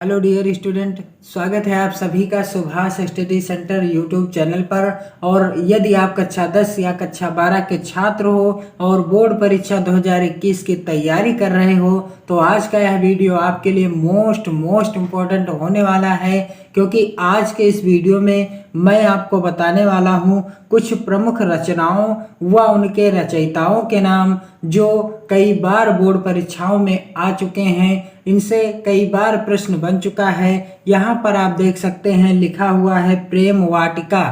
Hello dear student, स्वागत है आप सभी का Subhash study centre YouTube channel पर। और यदि आप कक्षा 10 या कक्षा 12 के छात्र हो और बोर्ड परीक्षा 2021 की तैयारी कर रहे हो तो आज का यह वीडियो आपके लिए मोस्ट इम्पोर्टेंट होने वाला है, क्योंकि आज के इस वीडियो में मैं आपको बताने वाला हूँ कुछ प्रमुख रचनाओं व उनके रचयिताओं के नाम जो कई बार बोर्ड परीक्षाओं में आ चुके हैं। इनसे कई बार प्रश्न बन चुका है। यहाँ पर आप देख सकते हैं लिखा हुआ है प्रेम वाटिका।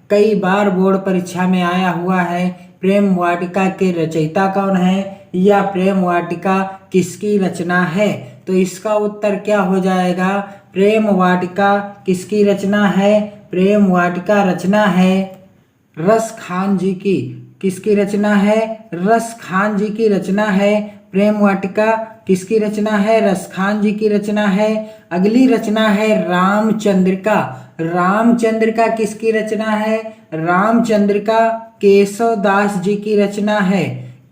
कई बार बोर्ड परीक्षा में आया हुआ है। प्रेम वाटिका के रचयिता कौन है या प्रेम वाटिका किसकी रचना है? तो इसका उत्तर क्या हो जाएगा? प्रेम वाटिका किसकी रचना है? प्रेम वाटिका रचना है रस खान जी की। किसकी रचना है? रस खान जी की रचना है। प्रेम वाटिका किसकी रचना है? रस खान जी की रचना है। अगली रचना है रामचंद्रिका। रामचंद्रिका किसकी रचना है? रामचंद्रिका केशव दास जी की रचना है।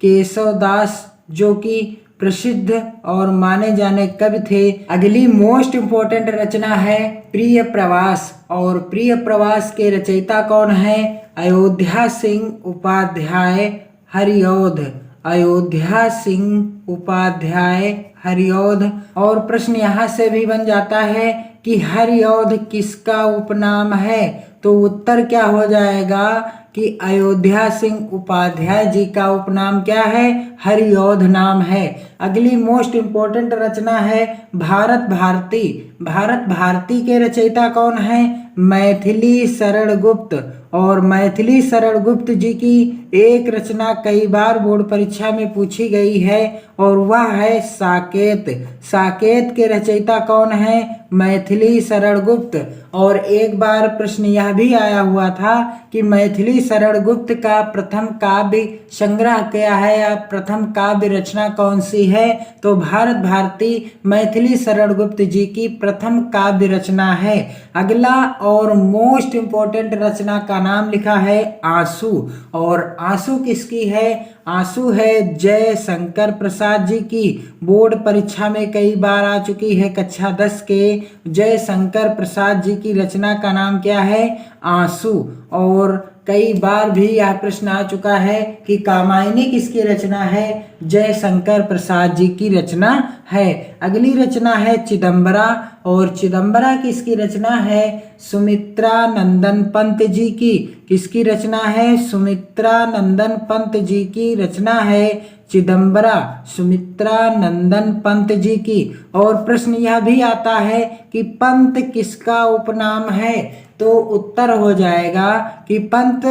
केशव दास जो कि प्रसिद्ध और माने जाने कवि थे। अगली मोस्ट इम्पोर्टेंट रचना है प्रिय प्रवास। और प्रिय प्रवास के रचयिता कौन है? अयोध्या सिंह उपाध्याय हरिऔध। अयोध्या सिंह उपाध्याय हरिऔध। और प्रश्न यहाँ से भी बन जाता है कि हरिऔध किसका उपनाम है? तो उत्तर क्या हो जाएगा कि अयोध्या सिंह उपाध्याय जी का उपनाम क्या है? हरिऔध नाम है। अगली मोस्ट इम्पोर्टेंट रचना है भारत भारती। भारत भारती के रचयिता कौन है? मैथिली शरण गुप्त। और मैथिली शरण गुप्त जी की एक रचना कई बार बोर्ड परीक्षा में पूछी गई है और वह है साकेत। साकेत के रचयिता कौन है? मैथिली शरण गुप्त। और एक बार प्रश्न यह भी आया हुआ था कि मैथिली शरण गुप्त का प्रथम काव्य संग्रह क्या है या प्रथम काव्य रचना कौन सी है? तो भारत भारती मैथिली शरण गुप्त जी की प्रथम काव्य रचना है। अगला और मोस्ट इम्पोर्टेंट रचना का नाम लिखा है आंसू। और आंसू किसकी है? आंसू है जय शंकर प्रसाद जी की। बोर्ड परीक्षा में कई बार आ चुकी है। कक्षा 10 के जय शंकर प्रसाद जी की रचना का नाम क्या है? आंसू। और कई बार भी यह प्रश्न आ चुका है कि कामायनी किसकी रचना है? जय शंकर प्रसाद जी की रचना है। अगली रचना है चिदंबरा। और चिदंबरा किसकी रचना है? सुमित्रा नंदन पंत जी की। किसकी रचना है? सुमित्रा नंदन पंत जी की रचना है चिदंबरा। सुमित्रा नंदन पंत जी की। और प्रश्न यह भी आता है कि पंत किसका उपनाम है? तो उत्तर हो जाएगा कि पंत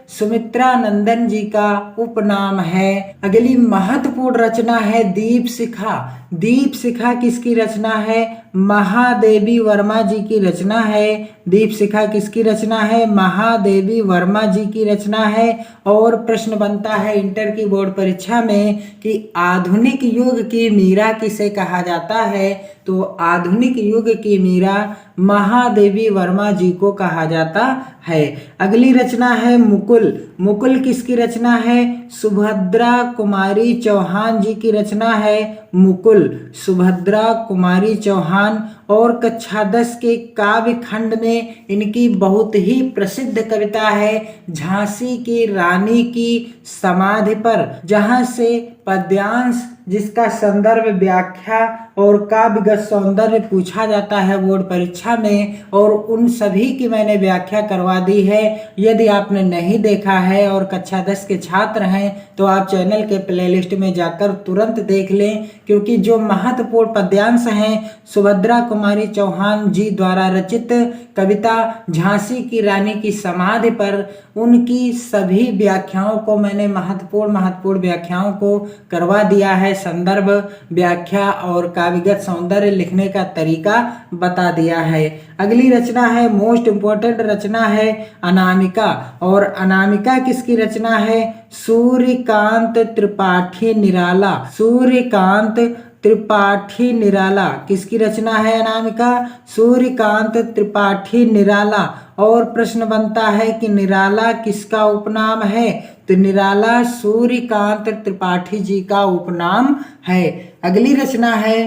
सुमित्रा नंदन जी का उपनाम है। अगली महत्वपूर्ण रचना है दीप शिखा। दीप शिखा किसकी रचना है? महादेवी वर्मा जी की रचना है। दीप शिखा किसकी रचना है? महादेवी वर्मा जी की रचना है। और प्रश्न बनता है इंटर की बोर्ड परीक्षा में कि आधुनिक युग की मीरा किसे कहा जाता है? तो आधुनिक युग की मीरा महादेवी वर्मा जी को कहा जाता है। अगली रचना है मुकुल। मुकुल किसकी रचना है? सुभद्रा कुमारी चौहान जी की रचना है मुकुल। सुभद्रा कुमारी चौहान। और कक्षा 10 के काव्य खंड में इनकी बहुत ही प्रसिद्ध कविता है झांसी की रानी की समाधि पर, जहां से पद्यांश जिसका संदर्भ व्याख्या और काव्यगत सौंदर्य पूछा जाता है बोर्ड परीक्षा में, और उन सभी की मैंने व्याख्या करवा दी है। यदि आपने नहीं देखा है और कक्षा 10 के छात्र हैं तो आप चैनल के प्लेलिस्ट में जाकर तुरंत देख लें, क्योंकि जो महत्वपूर्ण पद्यांश हैं सुभद्रा कुमारी चौहान जी द्वारा रचित कविता झांसी की रानी की समाधि पर, उनकी सभी व्याख्याओं को मैंने महत्वपूर्ण व्याख्याओं को करवा दिया है। संदर्भ, व्याख्या और काव्यगत सौंदर्य लिखने का तरीका बता दिया है। अगली रचना है मोस्ट इम्पोर्टेंट रचना है अनामिका। और अनामिका किसकी रचना है? सूर्यकांत त्रिपाठी निराला। सूर्यकांत त्रिपाठी निराला किसकी रचना है अनामिका? सूर्यकांत त्रिपाठी निराला। और प्रश्न बनता है कि निराला किसका उपनाम है? तो निराला सूर्यकांत त्रिपाठी जी का उपनाम है। अगली रचना है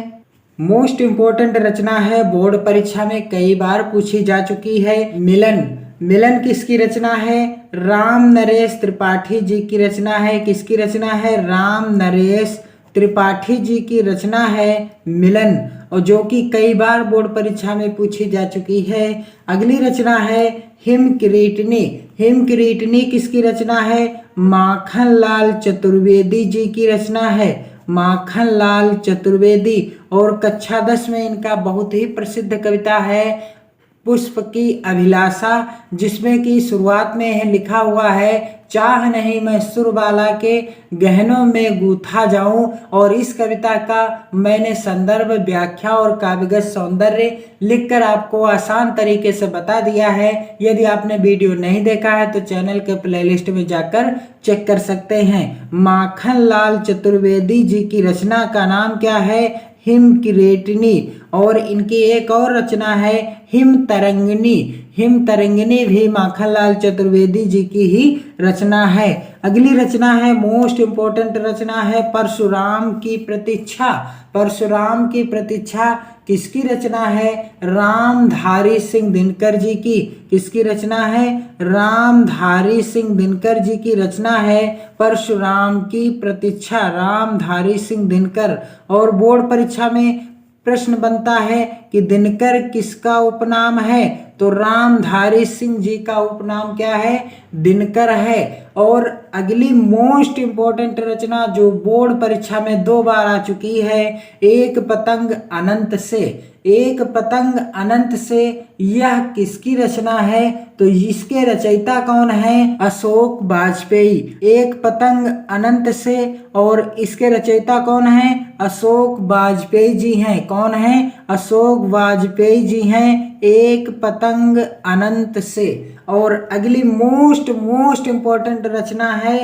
मोस्ट इम्पोर्टेंट रचना है, बोर्ड परीक्षा में कई बार पूछी जा चुकी है। मिलन। मिलन किसकी रचना है? राम नरेश त्रिपाठी जी की रचना है। किसकी रचना है? राम नरेश त्रिपाठी जी की रचना है मिलन, और जो कि कई बार बोर्ड परीक्षा में पूछी जा चुकी है। अगली रचना है हिम किरीटनी। हिम किरीटनी किसकी रचना है? माखनलाल चतुर्वेदी जी की रचना है। माखनलाल चतुर्वेदी। और कक्षा 10 में इनका बहुत ही प्रसिद्ध कविता है पुष्प की अभिलाषा, जिसमें कि शुरुआत में लिखा हुआ है, चाह नहीं मैं सुरबाला के गहनों में गूथा जाऊं। और इस कविता का मैंने संदर्भ, व्याख्या और काव्यगत सौंदर्य लिखकर आपको आसान तरीके से बता दिया है। यदि आपने वीडियो नहीं देखा है तो चैनल के प्लेलिस्ट में जाकर चेक कर सकते हैं। माखनलाल चतुर्वेदी जी की रचना का नाम क्या है? हिम किरीटनी। और इनकी एक और रचना है हिम तरंगिनी। हिम तरंगिनी भी माखनलाल चतुर्वेदी जी की ही रचना है। अगली रचना है, मोस्ट इम्पोर्टेंट रचना है, परशुराम की प्रतीक्षा। परशुराम की प्रतीक्षा किसकी रचना है? रामधारी सिंह दिनकर जी की। किसकी रचना है? रामधारी सिंह दिनकर जी की रचना है परशुराम की प्रतीक्षा, रामधारी सिंह दिनकर। और बोर्ड परीक्षा में प्रश्न बनता है कि दिनकर किसका उपनाम है? तो रामधारी सिंह जी का उपनाम क्या है? दिनकर है। और अगली मोस्ट इम्पोर्टेंट रचना जो बोर्ड परीक्षा में 2 बार आ चुकी है, एक पतंग अनंत से। एक पतंग अनंत से, यह किसकी रचना है? तो इसके रचयिता कौन है? अशोक वाजपेयी। एक पतंग अनंत से, और इसके रचयिता कौन है? अशोक वाजपेयी जी हैं। कौन है? अशोक वाजपेयी जी हैं। एक पतंग अनंत से। और अगली मोस्ट इम्पोर्टेंट रचना है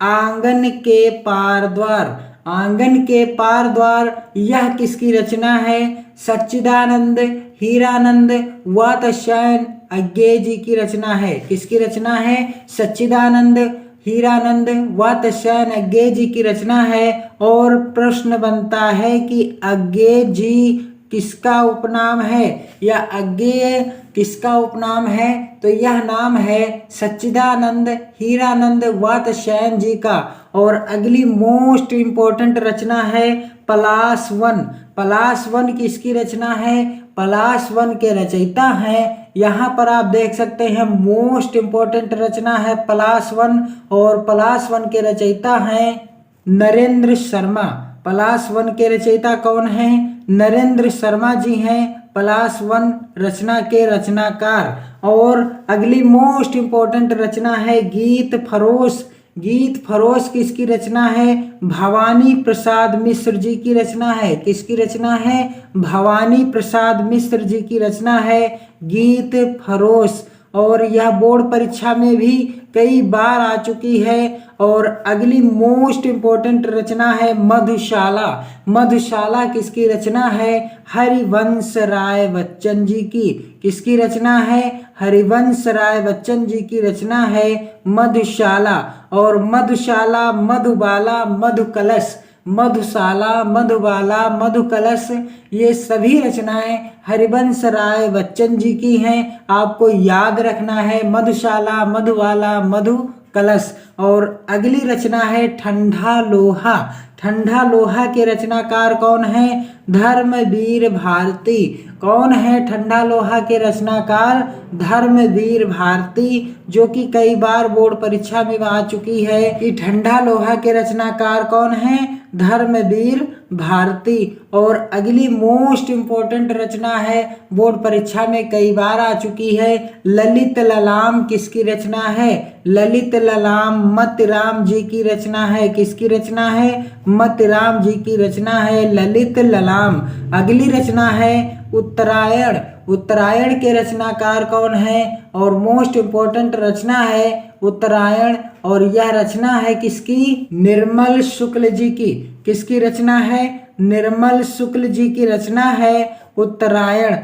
आंगन के पार द्वार। आंगन के पार द्वार, यह किसकी रचना है? सच्चिदानंद हीरानंद वात्स्यायन अज्ञे जी की रचना है। किसकी रचना है? सच्चिदानंद हीरानंद वात्स्यायन अज्ञे जी की रचना है। और प्रश्न बनता है कि अज्ञे जी किसका उपनाम है, या अज्ञेय किसका उपनाम है? तो यह नाम है सच्चिदानंद हीरानंद वात्स्यायन जी का। और अगली मोस्ट इम्पोर्टेंट रचना है पलाश वन। पलाश वन किसकी रचना है? पलाश वन के रचयिता हैं, यहाँ पर आप देख सकते हैं, मोस्ट इम्पोर्टेंट रचना है पलाश वन। और पलाश वन के रचयिता हैं नरेंद्र शर्मा। पलाश वन के रचयिता कौन हैं? नरेंद्र शर्मा जी हैं, पलाश वन रचना के रचनाकार। और अगली मोस्ट इम्पोर्टेंट रचना है गीत फरोश। गीत फरोश किसकी रचना है? भवानी प्रसाद मिश्र जी की रचना है। किसकी रचना है? भवानी प्रसाद मिश्र जी की रचना है गीत फरोश। और यह बोर्ड परीक्षा में भी कई बार आ चुकी है। और अगली मोस्ट इम्पोर्टेंट रचना है मधुशाला। मधुशाला किसकी रचना है? हरिवंश राय बच्चन जी की। किसकी रचना है? हरिवंश राय बच्चन जी की रचना है मधुशाला। और मधुशाला, मधुबाला, मधुकलश, मधुशाला, मधुबाला, मधुकलश, ये सभी रचनाएं हरिवंश राय बच्चन जी की हैं। आपको याद रखना है मधुशाला, मधुबाला, मधुकलश। और अगली रचना है ठंडा लोहा। ठंडा लोहा के रचनाकार कौन है? धर्मवीर भारती। कौन है ठंडा लोहा के रचनाकार? धर्मवीर भारती, जो कि कई बार बोर्ड परीक्षा में आ चुकी है कि ठंडा लोहा के रचनाकार कौन है? धर्मवीर भारती। और अगली मोस्ट इम्पोर्टेंट रचना है, बोर्ड परीक्षा में कई बार आ चुकी है, ललित ललाम किसकी रचना है? ललित ललाम मतिराम जी की रचना है। किसकी रचना है? मतिराम जी की रचना है ललित ललाम। अगली रचना है उत्तरायण। उत्तरायण के रचनाकार कौन है? और मोस्ट इम्पोर्टेंट रचना है उत्तरायण। और यह रचना है किसकी? निर्मल शुक्ल जी की। किसकी रचना है? निर्मल शुक्ल जी की रचना है उत्तरायण।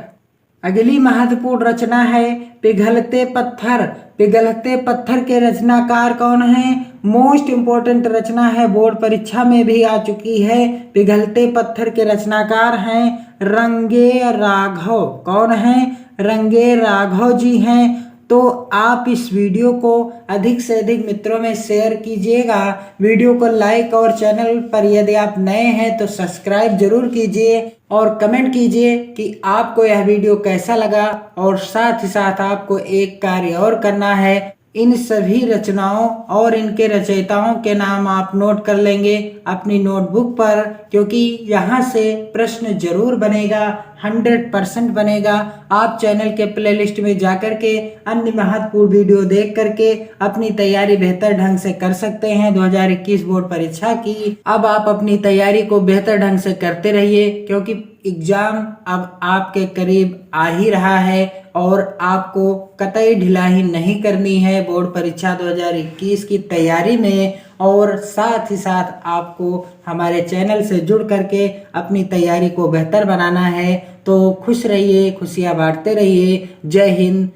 अगली महत्वपूर्ण रचना है पिघलते पत्थर। पिघलते पत्थर के रचनाकार कौन है? मोस्ट इम्पोर्टेंट रचना है, बोर्ड परीक्षा में भी आ चुकी है। पिघलते पत्थर के रचनाकार हैं रंगे राघव। कौन है? रंगे राघव जी हैं। तो आप इस वीडियो को अधिक से अधिक मित्रों में शेयर कीजिएगा, वीडियो को लाइक, और चैनल पर यदि आप नए हैं तो सब्सक्राइब जरूर कीजिए और कमेंट कीजिए कि आपको यह वीडियो कैसा लगा। और साथ ही साथ आपको एक कार्य और करना है, इन सभी रचनाओं और इनके रचयिताओं के नाम आप नोट कर लेंगे अपनी नोटबुक पर, क्योंकि यहाँ से प्रश्न जरूर बनेगा, 100% बनेगा। आप चैनल के प्लेलिस्ट में जाकर के अन्य महत्वपूर्ण वीडियो देख करके अपनी तैयारी बेहतर ढंग से कर सकते हैं 2021 बोर्ड परीक्षा की। अब आप अपनी तैयारी को बेहतर ढंग से करते रहिए, क्योंकि एग्जाम अब आपके करीब आ ही रहा है और आपको कतई ढिलाई नहीं करनी है बोर्ड परीक्षा 2021 की तैयारी में। और साथ ही साथ आपको हमारे चैनल से जुड़ करके अपनी तैयारी को बेहतर बनाना है। तो खुश रहिए, खुशियां बांटते रहिए। जय हिंद।